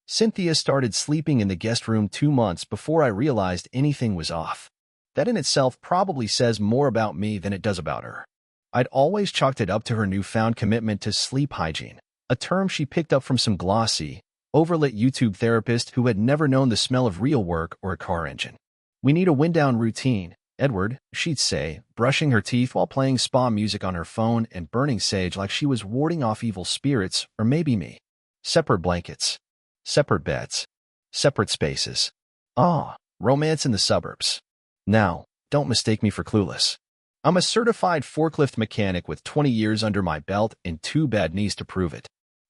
Cynthia started sleeping in the guest room 2 months before I realized anything was off. That in itself probably says more about me than it does about her. I'd always chalked it up to her newfound commitment to sleep hygiene, a term she picked up from some glossy, overlit YouTube therapist who had never known the smell of real work or a car engine. "We need a wind-down routine, Edward," she'd say, brushing her teeth while playing spa music on her phone and burning sage like she was warding off evil spirits, or maybe me. Separate blankets. Separate beds. Separate spaces. Ah, romance in the suburbs. Now, don't mistake me for clueless. I'm a certified forklift mechanic with 20 years under my belt and 2 bad knees to prove it.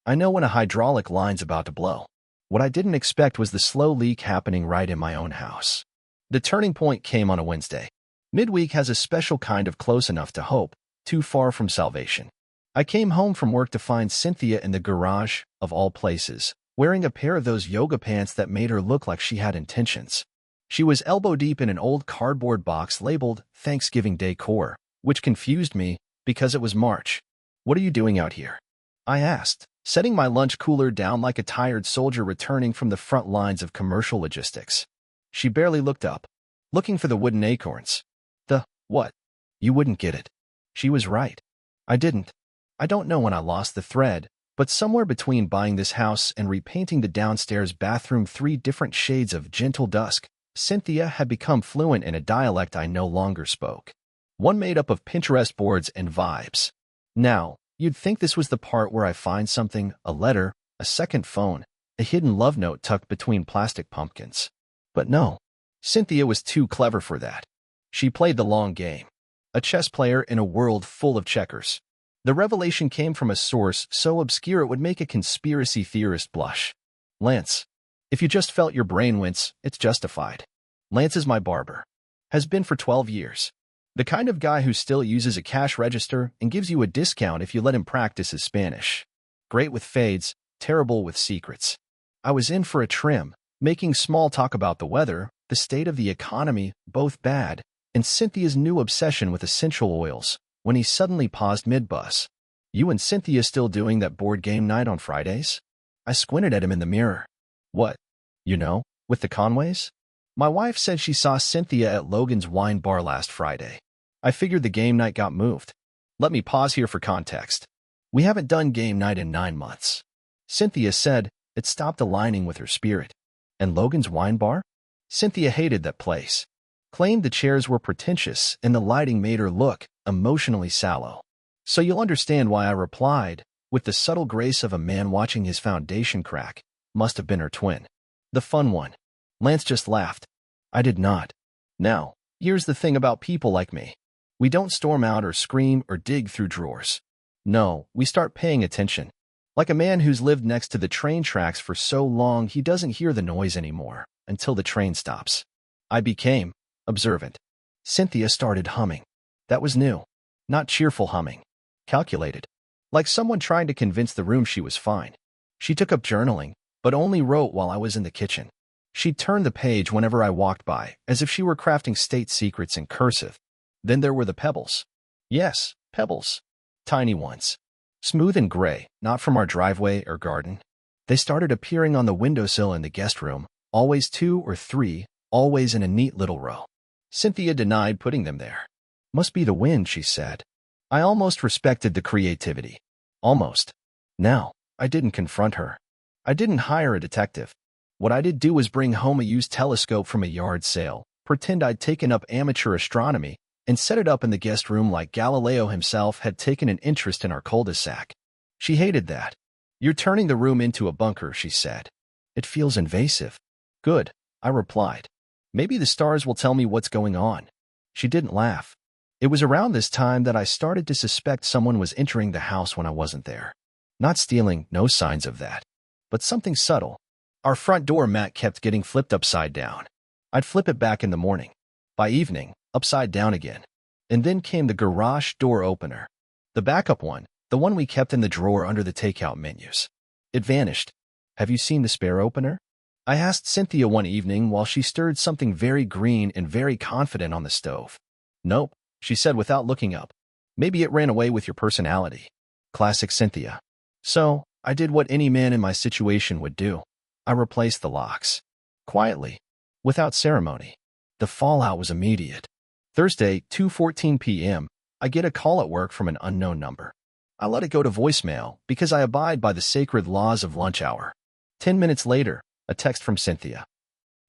I know when a hydraulic line's about to blow. What I didn't expect was the slow leak happening right in my own house. The turning point came on a Wednesday. Midweek has a special kind of close enough to hope, too far from salvation. I came home from work to find Cynthia in the garage, of all places, wearing a pair of those yoga pants that made her look like she had intentions. She was elbow-deep in an old cardboard box labeled Thanksgiving Decor, which confused me because it was March. "What are you doing out here?" I asked, setting my lunch cooler down like a tired soldier returning from the front lines of commercial logistics. She barely looked up, looking for the wooden acorns. "The what?" "You wouldn't get it." She was right. I didn't. I don't know when I lost the thread, but somewhere between buying this house and repainting the downstairs bathroom 3 different shades of gentle dusk, Cynthia had become fluent in a dialect I no longer spoke. One made up of Pinterest boards and vibes. Now, you'd think this was the part where I find something, a letter, a second phone, a hidden love note tucked between plastic pumpkins. But no, Cynthia was too clever for that. She played the long game. A chess player in a world full of checkers. The revelation came from a source so obscure it would make a conspiracy theorist blush. Lance. If you just felt your brain wince, it's justified. Lance is my barber. Has been for 12 years. The kind of guy who still uses a cash register and gives you a discount if you let him practice his Spanish. Great with fades, terrible with secrets. I was in for a trim, making small talk about the weather, the state of the economy, both bad, and Cynthia's new obsession with essential oils, when he suddenly paused mid-bus. "You and Cynthia still doing that board game night on Fridays?" I squinted at him in the mirror. "What? You know, with the Conways?" "My wife said she saw Cynthia at Logan's wine bar last Friday. I figured the game night got moved." Let me pause here for context. We haven't done game night in 9 months. Cynthia said it stopped aligning with her spirit. And Logan's wine bar? Cynthia hated that place. Claimed the chairs were pretentious and the lighting made her look emotionally sallow. So you'll understand why I replied, with the subtle grace of a man watching his foundation crack, must have been her twin. The fun one. Lance just laughed. I did not. Now, here's the thing about people like me. We don't storm out or scream or dig through drawers. No, we start paying attention. Like a man who's lived next to the train tracks for so long he doesn't hear the noise anymore, until the train stops. I became observant. Cynthia started humming. That was new. Not cheerful humming. Calculated. Like someone trying to convince the room she was fine. She took up journaling, but only wrote while I was in the kitchen. She'd turn the page whenever I walked by, as if she were crafting state secrets in cursive. Then there were the pebbles. Yes, pebbles. Tiny ones. Smooth and gray, not from our driveway or garden. They started appearing on the windowsill in the guest room, always 2 or 3, always in a neat little row. Cynthia denied putting them there. Must be the wind, she said. I almost respected the creativity. Almost. Now, I didn't confront her. I didn't hire a detective. What I did do was bring home a used telescope from a yard sale, pretend I'd taken up amateur astronomy, and set it up in the guest room like Galileo himself had taken an interest in our cul-de-sac. She hated that. You're turning the room into a bunker, she said. It feels invasive. Good, I replied. Maybe the stars will tell me what's going on. She didn't laugh. It was around this time that I started to suspect someone was entering the house when I wasn't there. Not stealing, no signs of that. But something subtle. Our front door mat kept getting flipped upside down. I'd flip it back in the morning. By evening, upside down again. And then came the garage door opener. The backup one, the one we kept in the drawer under the takeout menus. It vanished. Have you seen the spare opener? I asked Cynthia one evening while she stirred something very green and very confident on the stove. Nope, she said without looking up. Maybe it ran away with your personality. Classic Cynthia. So, I did what any man in my situation would do. I replaced the locks. Quietly, without ceremony. The fallout was immediate. Thursday, 2:14 p.m., I get a call at work from an unknown number. I let it go to voicemail because I abide by the sacred laws of lunch hour. 10 minutes later, a text from Cynthia.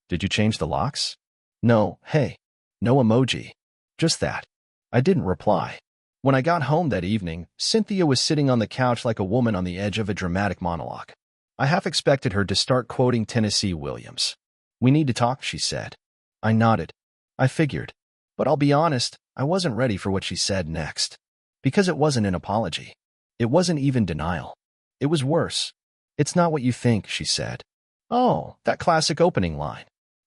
Did you change the locks? No, hey. No emoji. Just that. I didn't reply. When I got home that evening, Cynthia was sitting on the couch like a woman on the edge of a dramatic monologue. I half expected her to start quoting Tennessee Williams. We need to talk, she said. I nodded. I figured. But I'll be honest, I wasn't ready for what she said next. Because it wasn't an apology. It wasn't even denial. It was worse. It's not what you think, she said. Oh, that classic opening line.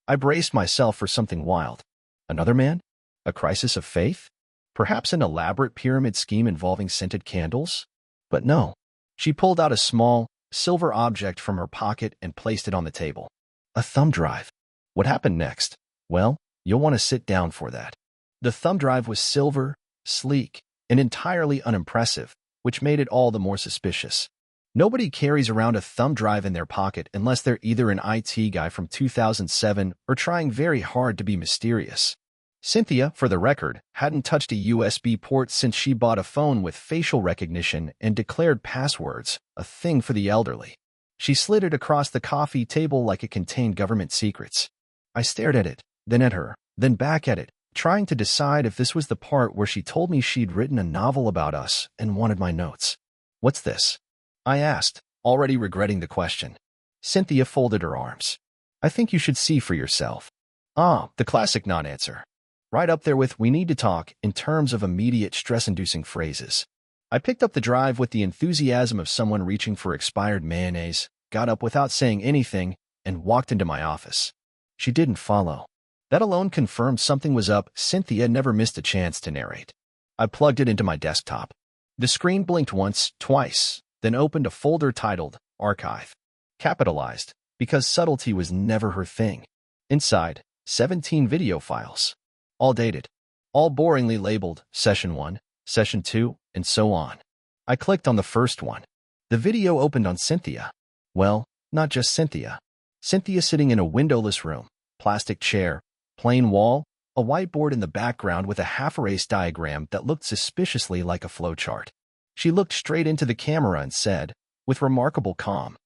I braced myself for something wild. Another man? A crisis of faith? Perhaps an elaborate pyramid scheme involving scented candles? But no. She pulled out a small, silver object from her pocket and placed it on the table. A thumb drive. What happened next? Well, you'll want to sit down for that. The thumb drive was silver, sleek, and entirely unimpressive, which made it all the more suspicious. Nobody carries around a thumb drive in their pocket unless they're either an IT guy from 2007 or trying very hard to be mysterious. Cynthia, for the record, hadn't touched a USB port since she bought a phone with facial recognition and declared passwords, a thing for the elderly. She slid it across the coffee table like it contained government secrets. I stared at it, then at her, then back at it, trying to decide if this was the part where she told me she'd written a novel about us and wanted my notes. What's this? I asked, already regretting the question. Cynthia folded her arms. I think you should see for yourself. Ah, the classic non-answer. Right up there with we need to talk in terms of immediate stress-inducing phrases. I picked up the drive with the enthusiasm of someone reaching for expired mayonnaise, got up without saying anything, and walked into my office. She didn't follow. That alone confirmed something was up. Cynthia never missed a chance to narrate. I plugged it into my desktop. The screen blinked once, twice, then opened a folder titled Archive. Capitalized, because subtlety was never her thing. Inside, 17 video files. All dated. All boringly labeled Session 1, Session 2, and so on. I clicked on the first one. The video opened on Cynthia. Well, not just Cynthia. Cynthia sitting in a windowless room, plastic chair, plain wall, a whiteboard in the background with a half-erased diagram that looked suspiciously like a flowchart. She looked straight into the camera and said, with remarkable calm,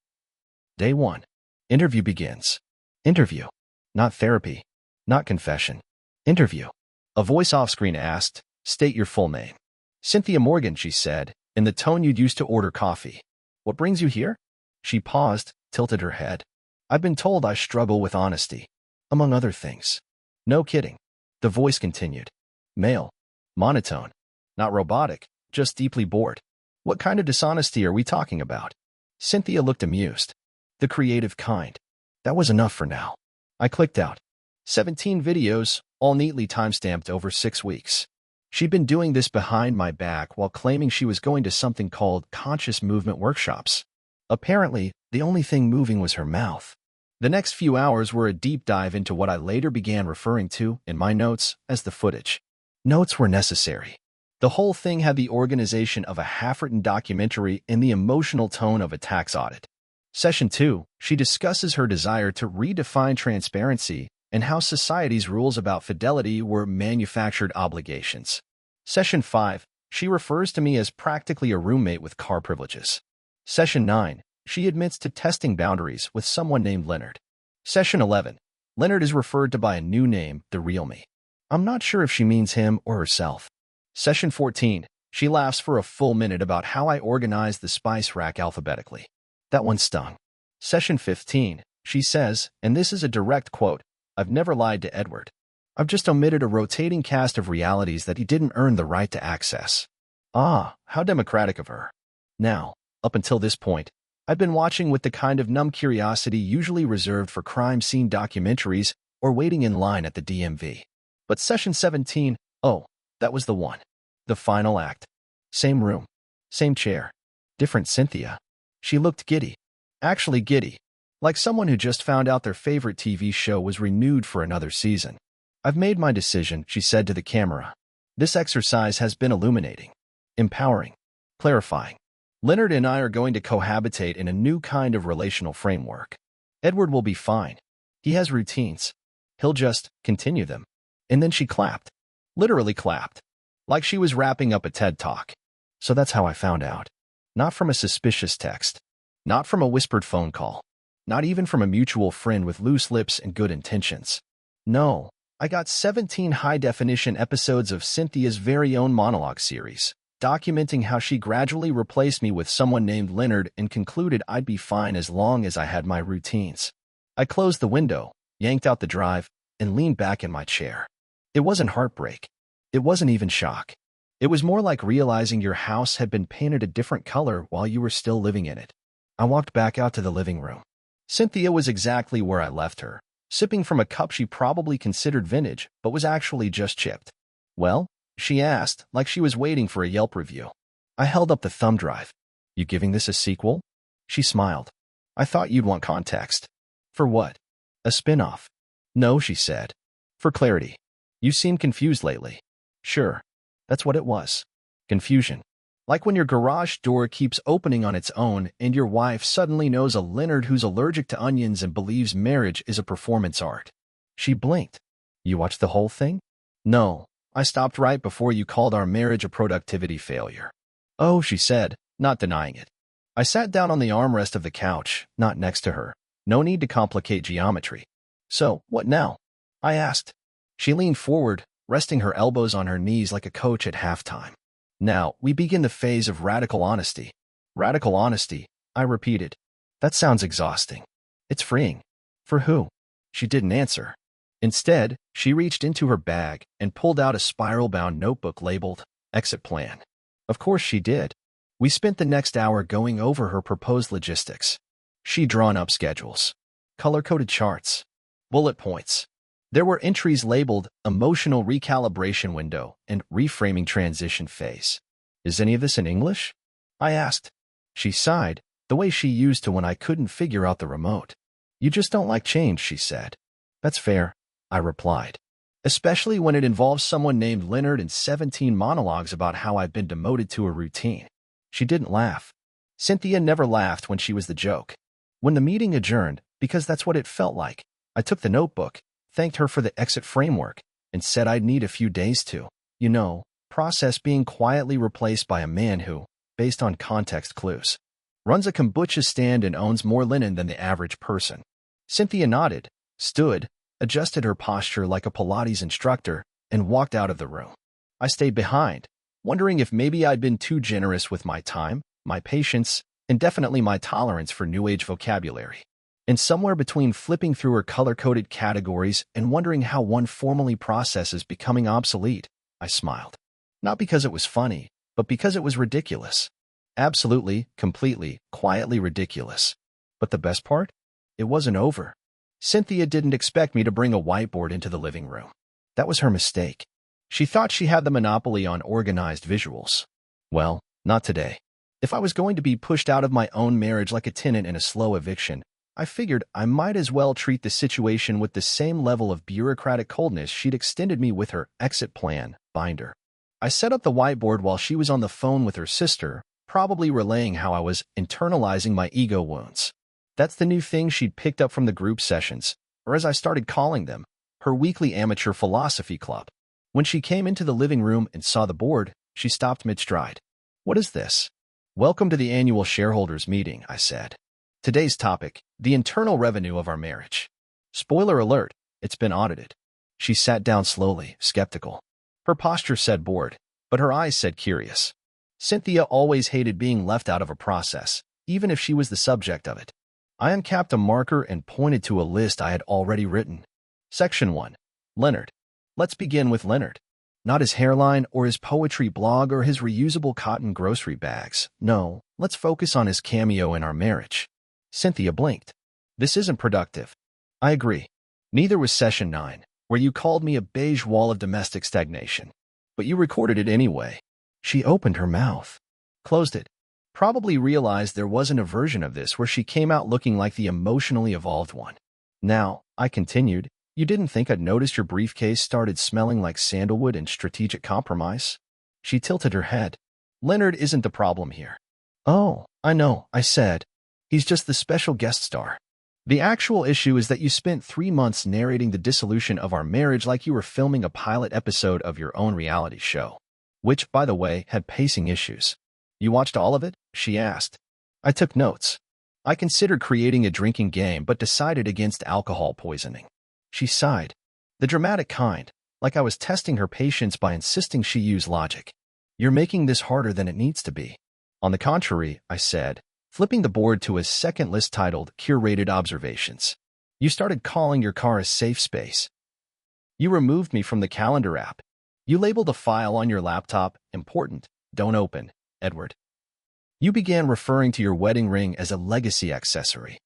Day 1. Interview begins. Interview. Not therapy. Not confession. Interview. A voice off-screen asked, State your full name. Cynthia Morgan, she said, in the tone you'd use to order coffee. What brings you here? She paused, tilted her head. I've been told I struggle with honesty, among other things. No kidding. The voice continued. Male. Monotone. Not robotic, just deeply bored. What kind of dishonesty are we talking about? Cynthia looked amused. The creative kind. That was enough for now. I clicked out. 17 videos, all neatly timestamped over 6 weeks. She'd been doing this behind my back while claiming she was going to something called conscious movement workshops. Apparently, the only thing moving was her mouth. The next few hours were a deep dive into what I later began referring to, in my notes, as the footage. Notes were necessary. The whole thing had the organization of a half-written documentary and the emotional tone of a tax audit. Session 2, she discusses her desire to redefine transparency and how society's rules about fidelity were manufactured obligations. Session 5, she refers to me as practically a roommate with car privileges. Session 9, she admits to testing boundaries with someone named Leonard. Session 11, Leonard is referred to by a new name, the real me. I'm not sure if she means him or herself. Session 14, she laughs for a full minute about how I organized the spice rack alphabetically. That one stung. Session 15, she says, and this is a direct quote, I've never lied to Edward. I've just omitted a rotating cast of realities that he didn't earn the right to access. Ah, how democratic of her. Now, up until this point, I've been watching with the kind of numb curiosity usually reserved for crime scene documentaries or waiting in line at the DMV. But Session 17, oh, that was the one. The final act. Same room. Same chair. Different Cynthia. She looked giddy. Actually giddy. Like someone who just found out their favorite TV show was renewed for another season. I've made my decision, she said to the camera. This exercise has been illuminating, empowering, clarifying. Leonard and I are going to cohabitate in a new kind of relational framework. Edward will be fine. He has routines. He'll just continue them. And then she clapped. Literally clapped. Like she was wrapping up a TED Talk. So that's how I found out. Not from a suspicious text. Not from a whispered phone call. Not even from a mutual friend with loose lips and good intentions. No, I got 17 high-definition episodes of Cynthia's very own monologue series, documenting how she gradually replaced me with someone named Leonard and concluded I'd be fine as long as I had my routines. I closed the window, yanked out the drive, and leaned back in my chair. It wasn't heartbreak. It wasn't even shock. It was more like realizing your house had been painted a different color while you were still living in it. I walked back out to the living room. Cynthia was exactly where I left her, sipping from a cup she probably considered vintage, but was actually just chipped. Well? She asked, like she was waiting for a Yelp review. I held up the thumb drive. You giving this a sequel? She smiled. I thought you'd want context. For what? A spin-off. No, she said. For clarity. You seem confused lately. Sure. That's what it was. Confusion. Like when your garage door keeps opening on its own and your wife suddenly knows a Leonard who's allergic to onions and believes marriage is a performance art. She blinked. You watched the whole thing? No, I stopped right before you called our marriage a productivity failure. Oh, she said, not denying it. I sat down on the armrest of the couch, not next to her. No need to complicate geometry. So, what now? I asked. She leaned forward, resting her elbows on her knees like a coach at halftime. Now, we begin the phase of radical honesty. Radical honesty, I repeated. That sounds exhausting. It's freeing. For who? She didn't answer. Instead, she reached into her bag and pulled out a spiral-bound notebook labeled Exit Plan. Of course she did. We spent the next hour going over her proposed logistics. She'd drawn up schedules, color-coded charts, bullet points. There were entries labeled Emotional Recalibration Window and Reframing Transition Phase. Is any of this in English? I asked. She sighed, the way she used to when I couldn't figure out the remote. You just don't like change, she said. That's fair, I replied. Especially when it involves someone named Leonard and 17 monologues about how I've been demoted to a routine. She didn't laugh. Cynthia never laughed when she was the joke. When the meeting adjourned, because that's what it felt like, I took the notebook, thanked her for the exit framework, and said I'd need a few days to, process being quietly replaced by a man who, based on context clues, runs a kombucha stand and owns more linen than the average person. Cynthia nodded, stood, adjusted her posture like a Pilates instructor, and walked out of the room. I stayed behind, wondering if maybe I'd been too generous with my time, my patience, and definitely my tolerance for New Age vocabulary. And somewhere between flipping through her color-coded categories and wondering how one formally processes becoming obsolete, I smiled. Not because it was funny, but because it was ridiculous. Absolutely, completely, quietly ridiculous. But the best part? It wasn't over. Cynthia didn't expect me to bring a whiteboard into the living room. That was her mistake. She thought she had the monopoly on organized visuals. Well, not today. If I was going to be pushed out of my own marriage like a tenant in a slow eviction, I figured I might as well treat the situation with the same level of bureaucratic coldness she'd extended me with her exit plan binder. I set up the whiteboard while she was on the phone with her sister, probably relaying how I was internalizing my ego wounds. That's the new thing she'd picked up from the group sessions, or as I started calling them, her weekly amateur philosophy club. When she came into the living room and saw the board, she stopped mid-stride. What is this? Welcome to the annual shareholders meeting, I said. Today's topic, the internal revenue of our marriage. Spoiler alert, it's been audited. She sat down slowly, skeptical. Her posture said bored, but her eyes said curious. Cynthia always hated being left out of a process, even if she was the subject of it. I uncapped a marker and pointed to a list I had already written. Section 1. Leonard. Let's begin with Leonard. Not his hairline or his poetry blog or his reusable cotton grocery bags. No, let's focus on his cameo in our marriage. Cynthia blinked. This isn't productive. I agree. Neither was Session 9, where you called me a beige wall of domestic stagnation. But you recorded it anyway. She opened her mouth. Closed it. Probably realized there wasn't a version of this where she came out looking like the emotionally evolved one. Now, I continued, you didn't think I'd noticed your briefcase started smelling like sandalwood and strategic compromise? She tilted her head. Leonard isn't the problem here. Oh, I know, I said. He's just the special guest star. The actual issue is that you spent 3 months narrating the dissolution of our marriage like you were filming a pilot episode of your own reality show, which, by the way, had pacing issues. You watched all of it? She asked. I took notes. I considered creating a drinking game but decided against alcohol poisoning. She sighed. The dramatic kind, like I was testing her patience by insisting she use logic. You're making this harder than it needs to be. On the contrary, I said, flipping the board to a second list titled Curated Observations. You started calling your car a safe space. You removed me from the calendar app. You labeled a file on your laptop, important, don't open, Edward. You began referring to your wedding ring as a legacy accessory.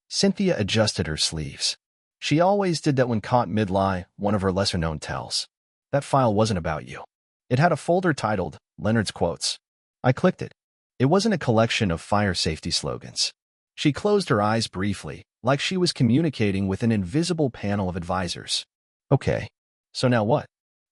Cynthia adjusted her sleeves. She always did that when caught mid-lie, one of her lesser-known tells. That file wasn't about you. It had a folder titled Leonard's Quotes. I clicked it. It wasn't a collection of fire safety slogans. She closed her eyes briefly, like she was communicating with an invisible panel of advisors. Okay. So now what?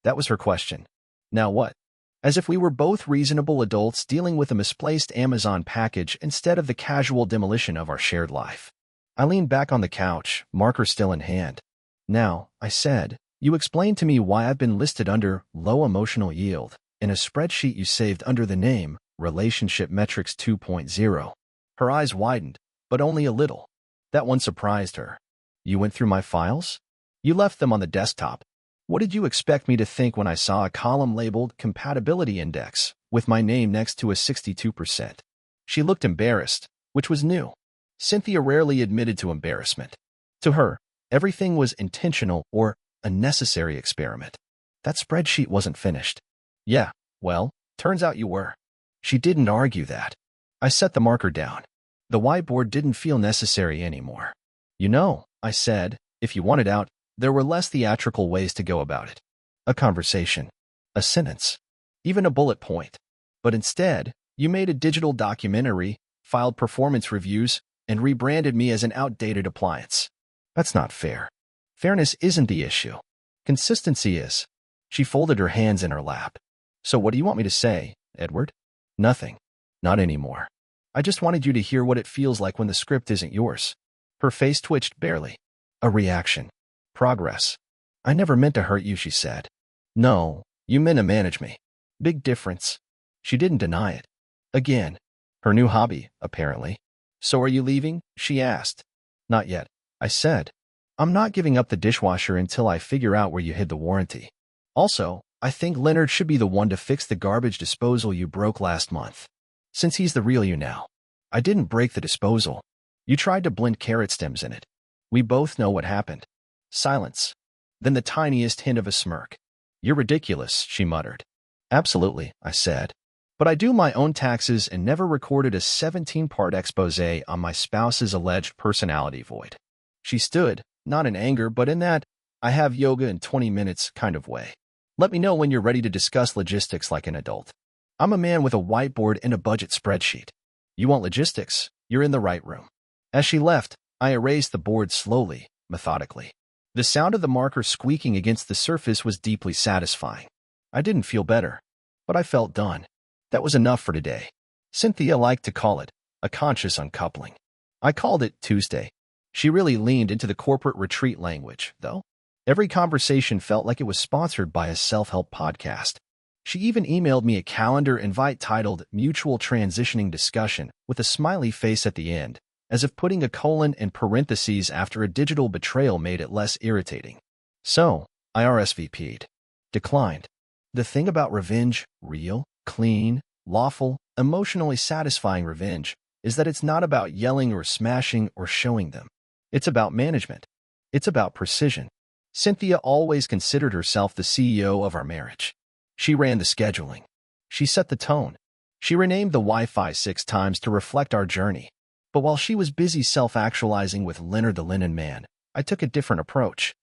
That was her question. Now what? As if we were both reasonable adults dealing with a misplaced Amazon package instead of the casual demolition of our shared life. I leaned back on the couch, marker still in hand. Now, I said, you explained to me why I've been listed under low emotional yield in a spreadsheet you saved under the name Relationship Metrics 2.0. Her eyes widened, but only a little. That one surprised her. You went through my files? You left them on the desktop. What did you expect me to think when I saw a column labeled Compatibility Index with my name next to a 62%? She looked embarrassed, which was new. Cynthia rarely admitted to embarrassment. To her, everything was intentional or a necessary experiment. That spreadsheet wasn't finished. Yeah, well, turns out you were. She didn't argue that. I set the marker down. The whiteboard didn't feel necessary anymore. You know, I said, if you wanted out, there were less theatrical ways to go about it. A conversation, a sentence, even a bullet point. But instead, you made a digital documentary, filed performance reviews, and rebranded me as an outdated appliance. That's not fair. Fairness isn't the issue. Consistency is. She folded her hands in her lap. So what do you want me to say, Edward? Nothing. Not anymore. I just wanted you to hear what it feels like when the script isn't yours. Her face twitched barely. A reaction. Progress. I never meant to hurt you, she said. No, you meant to manage me. Big difference. She didn't deny it. Again. Her new hobby, apparently. So are you leaving? She asked. Not yet, I said. I'm not giving up the dishwasher until I figure out where you hid the warranty. Also, I think Leonard should be the one to fix the garbage disposal you broke last month. Since he's the real you now. I didn't break the disposal. You tried to blend carrot stems in it. We both know what happened. Silence. Then the tiniest hint of a smirk. You're ridiculous, she muttered. Absolutely, I said. But I do my own taxes and never recorded a 17-part expose on my spouse's alleged personality void. She stood, not in anger, but in that, I have yoga in 20 minutes kind of way. Let me know when you're ready to discuss logistics like an adult. I'm a man with a whiteboard and a budget spreadsheet. You want logistics? You're in the right room. As she left, I erased the board slowly, methodically. The sound of the marker squeaking against the surface was deeply satisfying. I didn't feel better, but I felt done. That was enough for today. Cynthia liked to call it a conscious uncoupling. I called it Tuesday. She really leaned into the corporate retreat language, though. Every conversation felt like it was sponsored by a self-help podcast. She even emailed me a calendar invite titled Mutual Transitioning Discussion with a smiley face at the end, as if putting a colon in parentheses after a digital betrayal made it less irritating. So, I RSVP'd. Declined. The thing about revenge, real, clean, lawful, emotionally satisfying revenge, is that it's not about yelling or smashing or showing them. It's about management. It's about precision. Cynthia always considered herself the CEO of our marriage. She ran the scheduling. She set the tone. She renamed the Wi-Fi 6 times to reflect our journey. But while she was busy self-actualizing with Leonard the Linen Man, I took a different approach.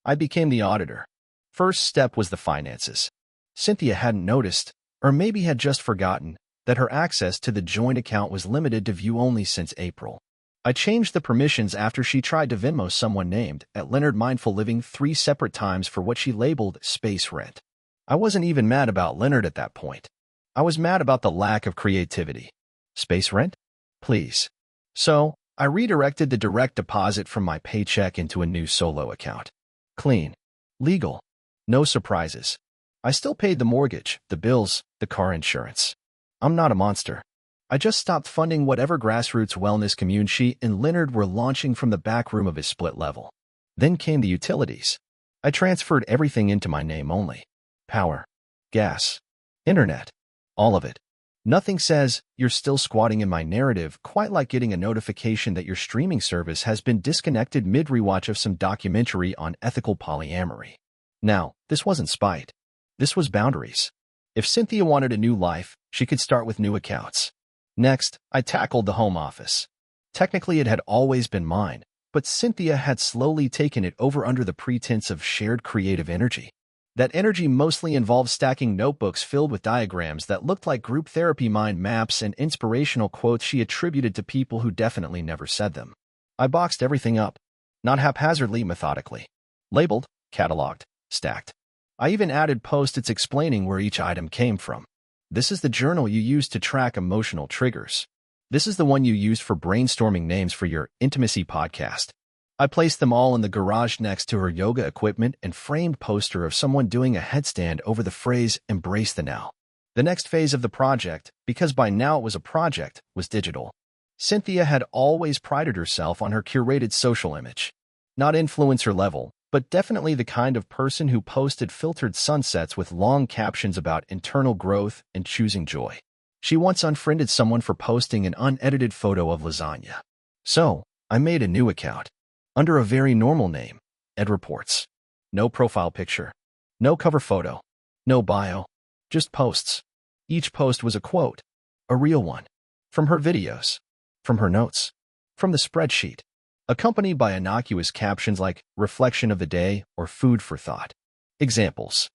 I became the auditor. First step was the finances. Cynthia hadn't noticed, or maybe had just forgotten, that her access to the joint account was limited to view only since April. I changed the permissions after she tried to Venmo someone named at Leonard Mindful Living 3 separate times for what she labeled space rent. I wasn't even mad about Leonard at that point. I was mad about the lack of creativity. Space rent? Please. So, I redirected the direct deposit from my paycheck into a new solo account. Clean. Legal. No surprises. I still paid the mortgage, the bills, the car insurance. I'm not a monster. I just stopped funding whatever grassroots wellness commune she and Leonard were launching from the back room of his split level. Then came the utilities. I transferred everything into my name only. Power. Gas. Internet. All of it. Nothing says, "You're still squatting in my narrative," quite like getting a notification that your streaming service has been disconnected mid-rewatch of some documentary on ethical polyamory. Now, this wasn't spite. This was boundaries. If Cynthia wanted a new life, she could start with new accounts. Next, I tackled the home office. Technically, it had always been mine, but Cynthia had slowly taken it over under the pretense of shared creative energy. That energy mostly involved stacking notebooks filled with diagrams that looked like group therapy mind maps and inspirational quotes she attributed to people who definitely never said them. I boxed everything up, not haphazardly, methodically. Labeled, cataloged, stacked. I even added post-its explaining where each item came from. This is the journal you use to track emotional triggers. This is the one you used for brainstorming names for your intimacy podcast. I placed them all in the garage next to her yoga equipment and framed poster of someone doing a headstand over the phrase, "Embrace the now." The next phase of the project, because by now it was a project, was digital. Cynthia had always prided herself on her curated social image. Not influencer level, but definitely the kind of person who posted filtered sunsets with long captions about internal growth and choosing joy. She once unfriended someone for posting an unedited photo of lasagna. So, I made a new account. Under a very normal name, Ed Reports. No profile picture. No cover photo. No bio. Just posts. Each post was a quote. A real one. From her videos. From her notes. From the spreadsheet. Accompanied by innocuous captions like "reflection of the day" or "food for thought." Examples.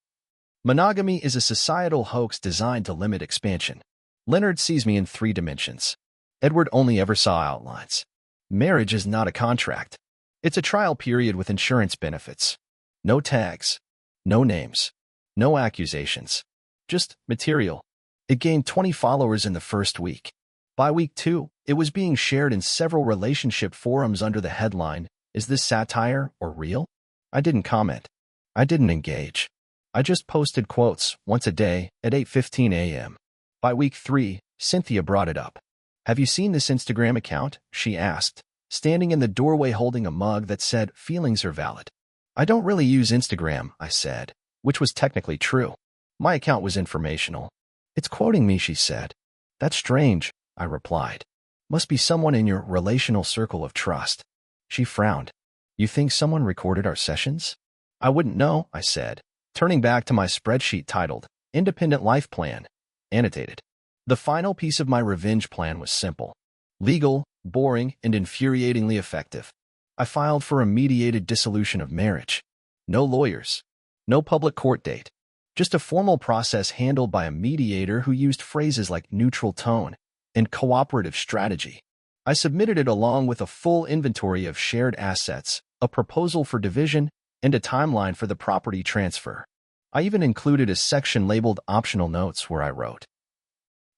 Monogamy is a societal hoax designed to limit expansion. Leonard sees me in 3 dimensions. Edward only ever saw outlines. Marriage is not a contract. It's a trial period with insurance benefits. No tags. No names. No accusations. Just material. It gained 20 followers in the first week. By week 2, it was being shared in several relationship forums under the headline, "Is this satire or real?" I didn't comment. I didn't engage. I just posted quotes once a day at 8:15 a.m. By week 3, Cynthia brought it up. "Have you seen this Instagram account?" she asked, standing in the doorway holding a mug that said, "Feelings are valid." "I don't really use Instagram," I said, which was technically true. My account was informational. "It's quoting me," she said. "That's strange," I replied. "Must be someone in your relational circle of trust." She frowned. "You think someone recorded our sessions?" "I wouldn't know," I said, turning back to my spreadsheet titled, "Independent Life Plan," annotated. The final piece of my revenge plan was simple. Legal, boring, and infuriatingly effective. I filed for a mediated dissolution of marriage. No lawyers. No public court date. Just a formal process handled by a mediator who used phrases like neutral tone and cooperative strategy. I submitted it along with a full inventory of shared assets, a proposal for division, and a timeline for the property transfer. I even included a section labeled optional notes where I wrote,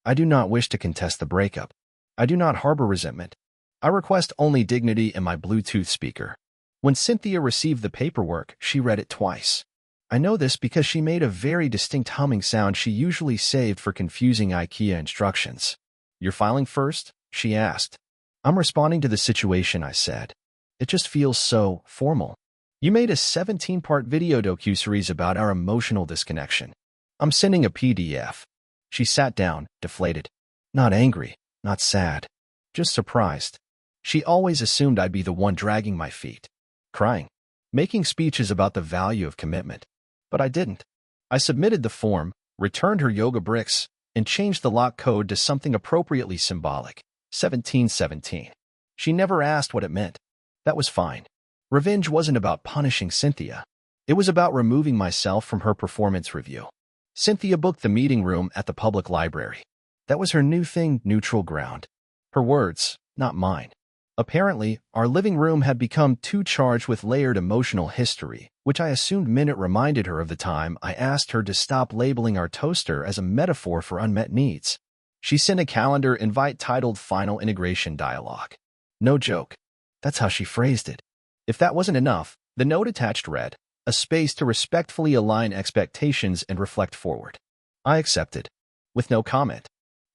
"I do not wish to contest the breakup. I do not harbor resentment. I request only dignity in my Bluetooth speaker." When Cynthia received the paperwork, she read it twice. I know this because she made a very distinct humming sound she usually saved for confusing IKEA instructions. "You're filing first?" she asked. "I'm responding to the situation," I said. "It just feels so formal. You made a 17-part video docuseries about our emotional disconnection. I'm sending a PDF." She sat down, deflated. Not angry, not sad, just surprised. She always assumed I'd be the one dragging my feet, crying, making speeches about the value of commitment. But I didn't. I submitted the form, returned her yoga bricks, and changed the lock code to something appropriately symbolic, 1717. She never asked what it meant. That was fine. Revenge wasn't about punishing Cynthia. It was about removing myself from her performance review. Cynthia booked the meeting room at the public library. That was her new thing, neutral ground. Her words, not mine. Apparently, our living room had become too charged with layered emotional history, which I assumed meant it reminded her of the time I asked her to stop labeling our toaster as a metaphor for unmet needs. She sent a calendar invite titled Final Integration Dialogue. No joke. That's how she phrased it. If that wasn't enough, the note attached read, a space to respectfully align expectations and reflect forward. I accepted. With no comment.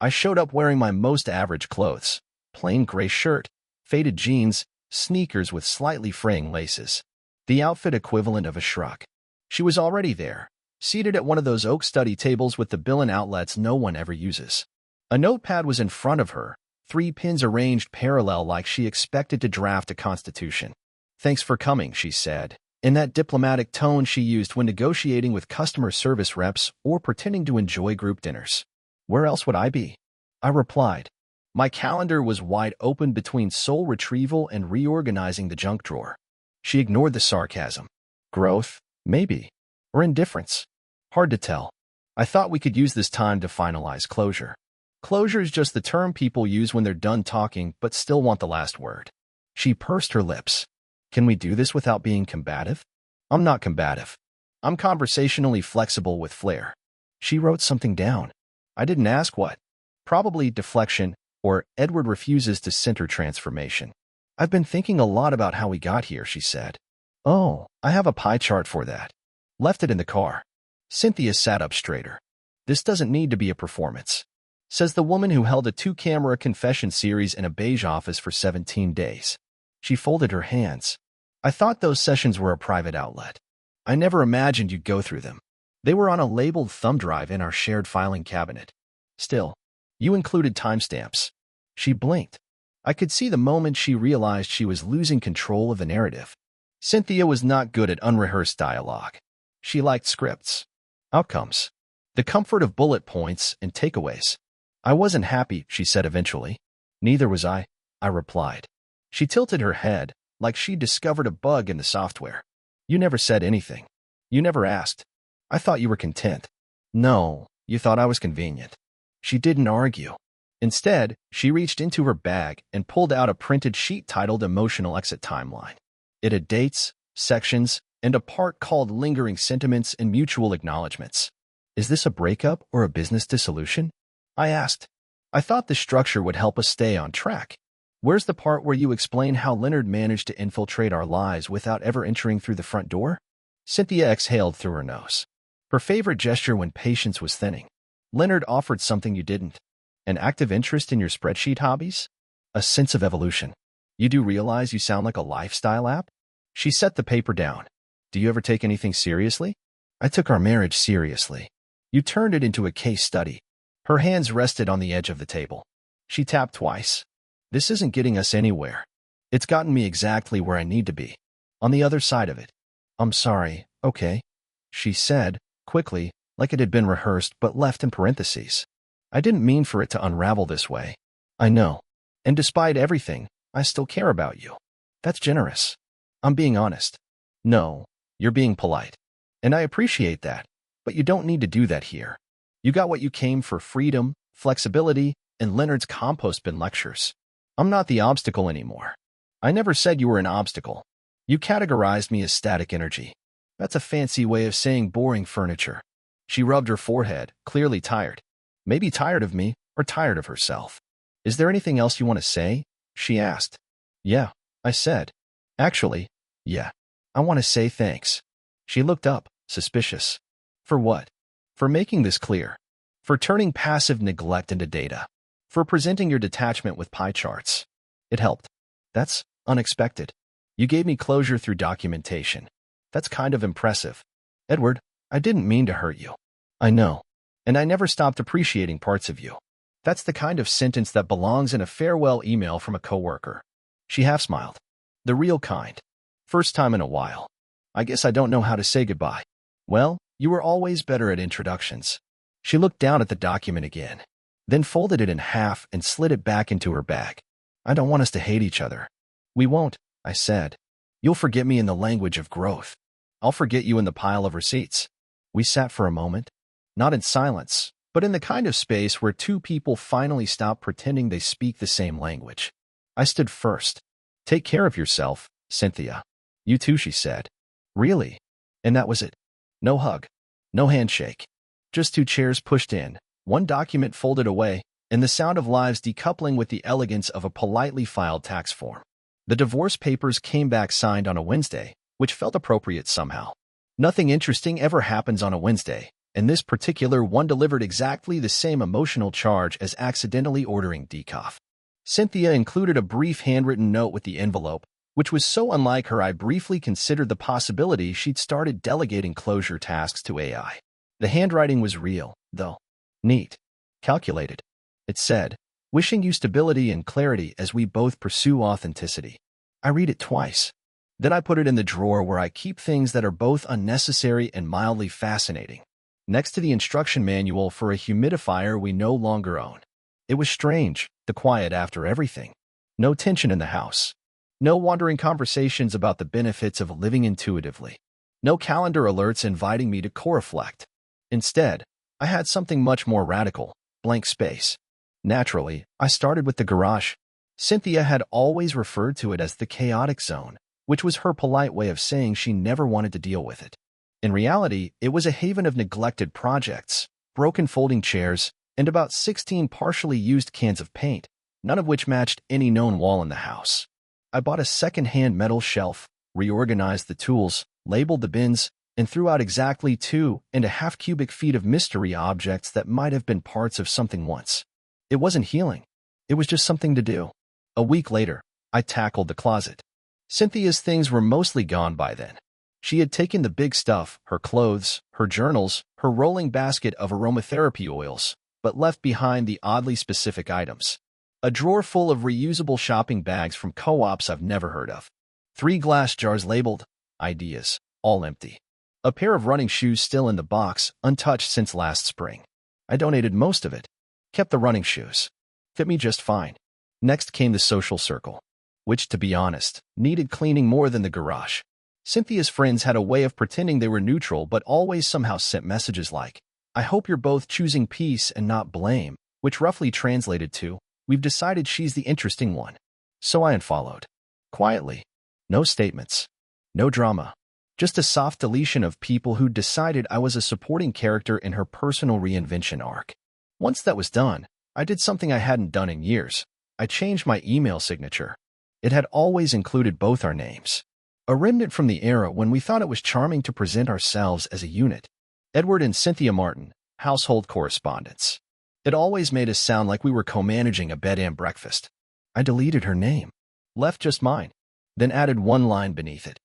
I showed up wearing my most average clothes. Plain gray shirt, faded jeans, sneakers with slightly fraying laces. The outfit equivalent of a shrug. She was already there, seated at one of those oak study tables with the built-in outlets no one ever uses. A notepad was in front of her, 3 pins arranged parallel like she expected to draft a constitution. "Thanks for coming," she said, in that diplomatic tone she used when negotiating with customer service reps or pretending to enjoy group dinners. "Where else would I be?" I replied. My calendar was wide open between soul retrieval and reorganizing the junk drawer. She ignored the sarcasm. Growth? Maybe. Or indifference? Hard to tell. I thought we could use this time to finalize closure. Closure is just the term people use when they're done talking but still want the last word. She pursed her lips. "Can we do this without being combative?" "I'm not combative. I'm conversationally flexible with flair." She wrote something down. I didn't ask what. Probably deflection, or Edward refuses to center transformation. "I've been thinking a lot about how we got here," she said. "Oh, I have a pie chart for that. Left it in the car." Cynthia sat up straighter. "This doesn't need to be a performance," says the woman who held a 2-camera confession series in a beige office for 17 days. She folded her hands. "I thought those sessions were a private outlet. I never imagined you'd go through them. They were on a labeled thumb drive in our shared filing cabinet. Still, you included timestamps." She blinked. I could see the moment she realized she was losing control of the narrative. Cynthia was not good at unrehearsed dialogue. She liked scripts. Outcomes. The comfort of bullet points and takeaways. "I wasn't happy," she said eventually. "Neither was I replied. She tilted her head, like she'd discovered a bug in the software. "You never said anything. You never asked. I thought you were content." "No, you thought I was convenient." She didn't argue. Instead, she reached into her bag and pulled out a printed sheet titled Emotional Exit Timeline. It had dates, sections, and a part called Lingering Sentiments and Mutual Acknowledgments. "Is this a breakup or a business dissolution?" I asked. "I thought the structure would help us stay on track." "Where's the part where you explain how Leonard managed to infiltrate our lives without ever entering through the front door?" Cynthia exhaled through her nose. Her favorite gesture when patience was thinning. "Leonard offered something you didn't. An active interest in your spreadsheet hobbies? A sense of evolution. You do realize you sound like a lifestyle app?" She set the paper down. "Do you ever take anything seriously?" "I took our marriage seriously. You turned it into a case study." Her hands rested on the edge of the table. She tapped twice. "This isn't getting us anywhere. It's gotten me exactly where I need to be. On the other side of it." "I'm sorry, okay," she said, quickly, like it had been rehearsed but left in parentheses. "I didn't mean for it to unravel this way. I know. And despite everything, I still care about you." "That's generous." "I'm being honest." "No, you're being polite. And I appreciate that, but you don't need to do that here. You got what you came for: freedom, flexibility, and Leonard's compost bin lectures. I'm not the obstacle anymore." "I never said you were an obstacle. You categorized me as static energy. That's a fancy way of saying boring furniture." She rubbed her forehead, clearly tired. Maybe tired of me, or tired of herself. "Is there anything else you want to say?" she asked. "Yeah," I said. "Actually, yeah. I want to say thanks." She looked up, suspicious. "For what?" "For making this clear. For turning passive neglect into data. For presenting your detachment with pie charts. It helped." "That's unexpected. You gave me closure through documentation. That's kind of impressive." "Edward, I didn't mean to hurt you." "I know. And I never stopped appreciating parts of you." That's the kind of sentence that belongs in a farewell email from a coworker. She half smiled. The real kind. First time in a while. "I guess I don't know how to say goodbye." "Well, you were always better at introductions." She looked down at the document again, then folded it in half and slid it back into her bag. "I don't want us to hate each other." "We won't," I said. "You'll forget me in the language of growth. I'll forget you in the pile of receipts." We sat for a moment, not in silence, but in the kind of space where two people finally stop pretending they speak the same language. I stood first. "Take care of yourself, Cynthia." "You too," she said. "Really?" And that was it. No hug. No handshake. Just 2 chairs pushed in, one document folded away, and the sound of lives decoupling with the elegance of a politely filed tax form. The divorce papers came back signed on a Wednesday, which felt appropriate somehow. Nothing interesting ever happens on a Wednesday, and this particular one delivered exactly the same emotional charge as accidentally ordering decaf. Cynthia included a brief handwritten note with the envelope, which was so unlike her I briefly considered the possibility she'd started delegating closure tasks to AI. The handwriting was real, though. Neat. Calculated. It said, "Wishing you stability and clarity as we both pursue authenticity." I read it twice. Then I put it in the drawer where I keep things that are both unnecessary and mildly fascinating, next to the instruction manual for a humidifier we no longer own. It was strange, the quiet after everything. No tension in the house. No wandering conversations about the benefits of living intuitively. No calendar alerts inviting me to co-reflect. Instead, I had something much more radical, blank space. Naturally, I started with the garage. Cynthia had always referred to it as the chaotic zone, which was her polite way of saying she never wanted to deal with it. In reality, it was a haven of neglected projects, broken folding chairs, and about 16 partially used cans of paint, none of which matched any known wall in the house. I bought a second-hand metal shelf, reorganized the tools, labeled the bins, and threw out exactly 2.5 cubic feet of mystery objects that might have been parts of something once. It wasn't healing. It was just something to do. A week later, I tackled the closet. Cynthia's things were mostly gone by then. She had taken the big stuff, her clothes, her journals, her rolling basket of aromatherapy oils, but left behind the oddly specific items. A drawer full of reusable shopping bags from co-ops I've never heard of. 3 glass jars labeled ideas, all empty. A pair of running shoes still in the box, untouched since last spring. I donated most of it. Kept the running shoes. Fit me just fine. Next came the social circle, which, to be honest, needed cleaning more than the garage. Cynthia's friends had a way of pretending they were neutral but always somehow sent messages like, "I hope you're both choosing peace and not blame," which roughly translated to, "We've decided she's the interesting one." So I unfollowed. Quietly. No statements. No drama. Just a soft deletion of people who decided I was a supporting character in her personal reinvention arc. Once that was done, I did something I hadn't done in years. I changed my email signature. It had always included both our names. A remnant from the era when we thought it was charming to present ourselves as a unit. Edward and Cynthia Martin, household correspondents. It always made us sound like we were co-managing a bed and breakfast. I deleted her name. Left just mine. Then added one line beneath it.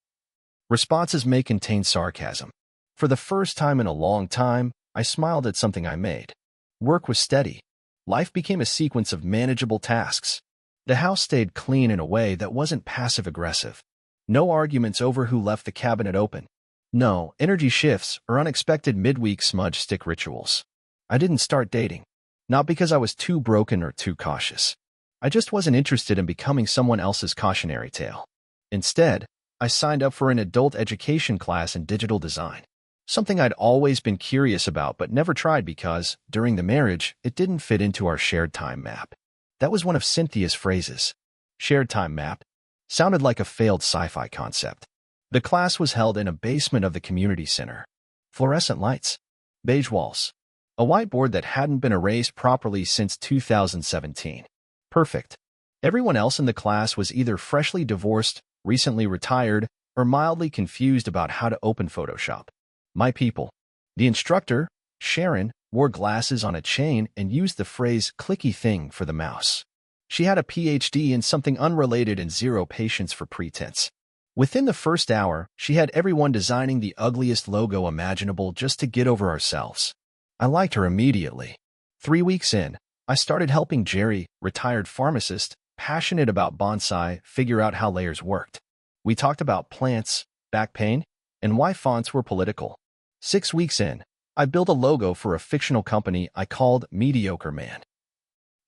Responses may contain sarcasm. For the first time in a long time, I smiled at something I made. Work was steady. Life became a sequence of manageable tasks. The house stayed clean in a way that wasn't passive-aggressive. No arguments over who left the cabinet open. No energy shifts or unexpected midweek smudge stick rituals. I didn't start dating. Not because I was too broken or too cautious. I just wasn't interested in becoming someone else's cautionary tale. Instead, I signed up for an adult education class in digital design. Something I'd always been curious about but never tried because, during the marriage, it didn't fit into our shared time map. That was one of Cynthia's phrases. Shared time map. Sounded like a failed sci-fi concept. The class was held in a basement of the community center. Fluorescent lights. Beige walls. A whiteboard that hadn't been erased properly since 2017. Perfect. Everyone else in the class was either freshly divorced, recently retired, or mildly confused about how to open Photoshop. My people. The instructor, Sharon, wore glasses on a chain and used the phrase clicky thing for the mouse. She had a PhD in something unrelated and zero patience for pretense. Within the first hour, she had everyone designing the ugliest logo imaginable just to get over ourselves. I liked her immediately. 3 weeks in, I started helping Jerry, retired pharmacist, passionate about bonsai, figure out how layers worked. We talked about plants, back pain, and why fonts were political. 6 weeks in, I built a logo for a fictional company I called Mediocre Man.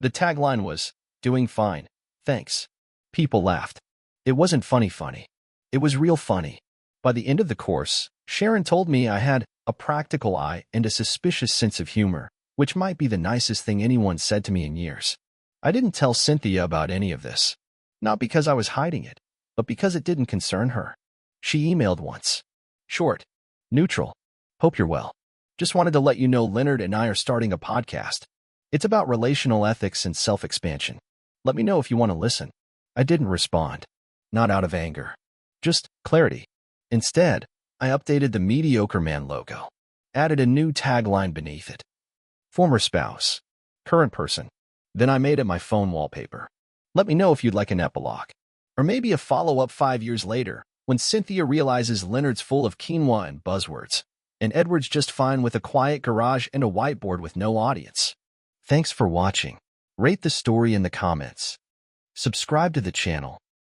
The tagline was, "Doing fine, thanks." People laughed. It wasn't funny. It was real funny. By the end of the course, Sharon told me I had a practical eye and a suspicious sense of humor, which might be the nicest thing anyone said to me in years. I didn't tell Cynthia about any of this. Not because I was hiding it, but because it didn't concern her. She emailed once. Short. Neutral. Hope you're well. Just wanted to let you know Leonard and I are starting a podcast. It's about relational ethics and self-expansion. Let me know if you want to listen. I didn't respond. Not out of anger. Just clarity. Instead, I updated the mediocre man logo. Added a new tagline beneath it. Former spouse. Current person. Then I made it my phone wallpaper. Let me know if you'd like an epilogue. Or maybe a follow-up 5 years later, when Cynthia realizes Leonard's full of quinoa and buzzwords, and Edward's just fine with a quiet garage and a whiteboard with no audience. Thanks for watching. Rate the story in the comments. Subscribe to the channel